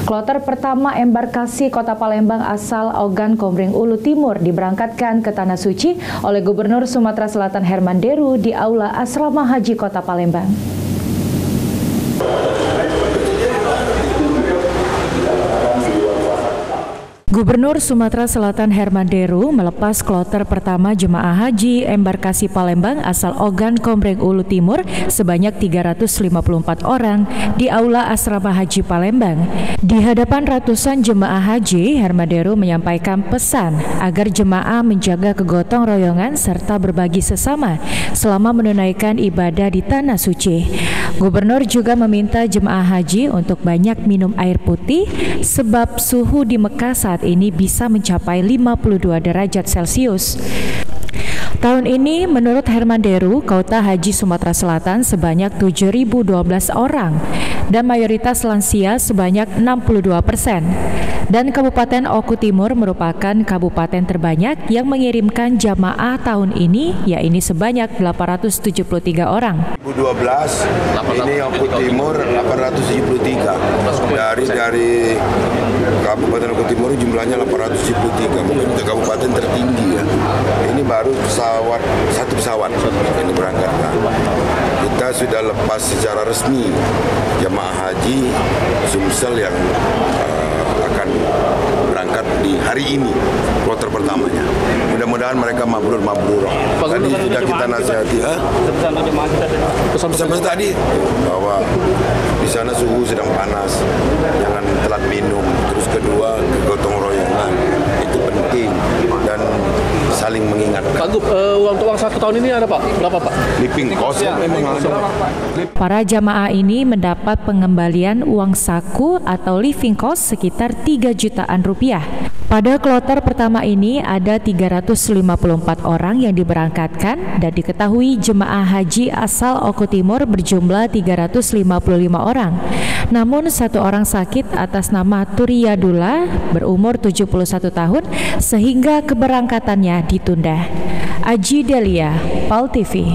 Kloter pertama embarkasi Kota Palembang asal Ogan Komering Ulu Timur diberangkatkan ke Tanah Suci oleh Gubernur Sumatera Selatan Herman Deru di Aula Asrama Haji Kota Palembang. Gubernur Sumatera Selatan Herman Deru melepas kloter pertama jemaah haji embarkasi Palembang asal Ogan Komering Ulu Timur sebanyak 354 orang di Aula Asrama Haji Palembang. Di hadapan ratusan jemaah haji, Herman Deru menyampaikan pesan agar jemaah menjaga kegotong royongan serta berbagi sesama selama menunaikan ibadah di Tanah Suci. Gubernur juga meminta jemaah haji untuk banyak minum air putih sebab suhu di Mekah saat ini bisa mencapai 52 derajat Celcius. Tahun ini, menurut Herman Deru, kuota haji Sumatera Selatan sebanyak 7.012 orang dan mayoritas lansia sebanyak 62%. Dan Kabupaten Oku Timur merupakan kabupaten terbanyak yang mengirimkan jamaah tahun ini, yaitu sebanyak 873 orang. 2012 ini Oku Timur 873. Dari Kabupaten Oku Timur jumlahnya 873, mungkin itu kabupaten tertinggi ya. Ini baru satu pesawat yang diberangkatkan. Kita sudah lepas secara resmi jemaah haji Sumsel yang akan berangkat di hari ini, kloter pertamanya. Mudah-mudahan mereka mabrur. Tadi sudah kita nasihati, pesan-pesan tadi bahwa di sana suhu sedang panas, jangan telat minum. Terus kedua, gotong royongan itu penting dan saling mengingatkan. Pak Gub, uang saku tahun ini ada Pak? Berapa Pak? Living cost memang ada. Para jamaah ini mendapat pengembalian uang saku atau living cost sekitar 3 jutaan rupiah. Pada kloter pertama ini ada 354 orang yang diberangkatkan dan diketahui jemaah haji asal Oku Timur berjumlah 355 orang. Namun satu orang sakit atas nama Turiyadullah berumur 71 tahun sehingga keberangkatannya ditunda. Aji Delia, PAL TV.